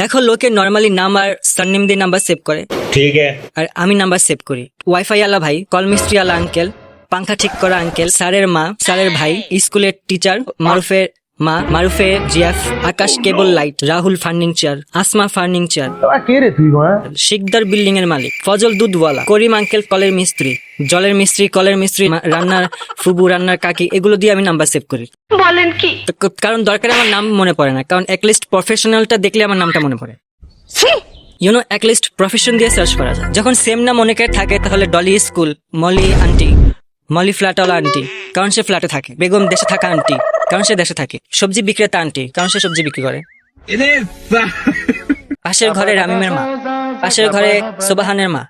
দেখো লোকে নর্মালি নাম আর সারনেম দিয়ে নাম্বার সেভ করে, ठीक है। আর আমি নাম্বার সেভ করি ওয়াইফাই আলা ভাই, কল মিস্ত্রি আলা আঙ্কেল, পাংখা ঠিক করা আঙ্কেল, স্যারের মা, স্যারের ভাই, স্কুলের টিচার, মারুফের মা, মারুফে GF, Akash cable light, Rahul furniture, Asma furniture, Shikder building এর মালিক, ফজল দুধওয়ালা, করিম আঙ্কেল কলের মিস্ত্রি, জলের মিস্ত্রি, কলের মিস্ত্রি, রান্নার ফুবু, রান্নার কাকি, এগুলো দিয়ে আমি নাম্বার সেভ করি। বলেন কি? কারণ দরকারে আমার নাম মনে পড়ে না, কারণ একলিস্ট প্রফেশনালটা দেখলে আমার নামটা মনে পড়ে। ইউনো একলিস্ট প্রফেশন দিয়ে সার্চ করা যায়। যখন সেম নাম অনেকের থাকে তাহলে Dolly school, Molly aunty, Molly ফ্ল্যাটওয়ালা আন্টি, কারণ সে ফ্ল্যাটে থাকে, বেগম দেশে থাকা আন্টি, কারণ সে দেশে থাকে, সবজি বিক্রেতা আন্টি, কারণ সে সবজি বিক্রি করে, পাশের ঘরে রামিমের মা, পাশের ঘরে সোবাহানের মা,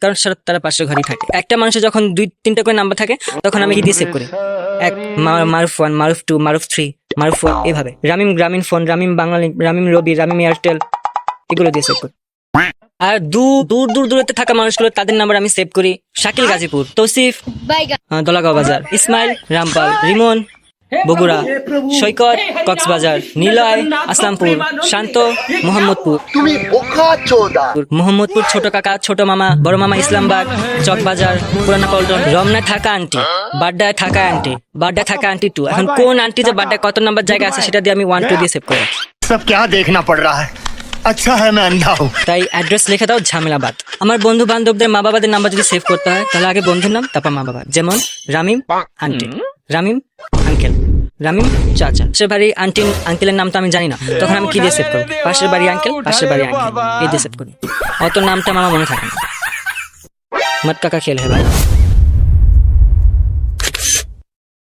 কারণ তারা পাশের ঘরেই থাকে। একটা মানুষের যখন 2-3টা করে নাম্বার থাকে তখন আমি কি দিয়ে সেভ করি, এক মারুফ 1, মারুফ 2, মারুফ 3, মারুফ 4, এভাবে। রামিম গ্রামীণ ফোন, রামিম বাঙালি, রামিম রবি, রামিম এয়ারটেল, এগুলো দিয়ে সেভ করি। আর দূর দূরত্বে থাকা মানুষগুলো তাদের নাম্বার আমি সেভ করি। শাকিল গাজীপুর, তৌসিফ দলাগাঁও বাজার, ইসমাইল রামপাল, রিমন বগুড়া, সৈকত কক্সবাজার, নিলয় আসলামপুর, শান্ত মোহাম্মদপুর, মোহাম্মদপুর, ছোট কাকা, ছোট মামা, বড় মামা ইসলামবাগ, চকবাজার, পুরানা পল্টন, রমনা থাকা আন্টি, বাড্ডায় থাকা আন্টি, বাড্ডায় থাকা আন্টি 2। এখন কোন আন্টি যে বাড্ডায় কত নাম্বার জায়গা আছে সেটা দিয়ে আমি 1-2 দিয়ে সেভ করি। सब क्या देखना पड़ रहा है? अच्छा है मैं अंधा हूँ। তাই অ্যাড্রেস লিখে দাও ঝামেলাবাদ। আমার বন্ধু বান্ধবদের মা বাবাদের নাম্বার যদি সেভ করতে হয় তাহলে আগে বন্ধুর নাম তারপর মা বাবা, যেমন রামিম আন্টি, রামিম আঙ্কেল, রামিম চাচা। পাশের বাড়ি আন্টি আঙ্কেলের নাম তো আমি জানি না, তখন আমি কি দিয়ে সেভ করবো, পাশের বাড়ি আঙ্কেল, পাশের বাড়ি আঙ্কেল, এই দিয়ে সেভ করি। অত নামটা আমার মনে থাকে না। মত কাকা খেল হে ভাই।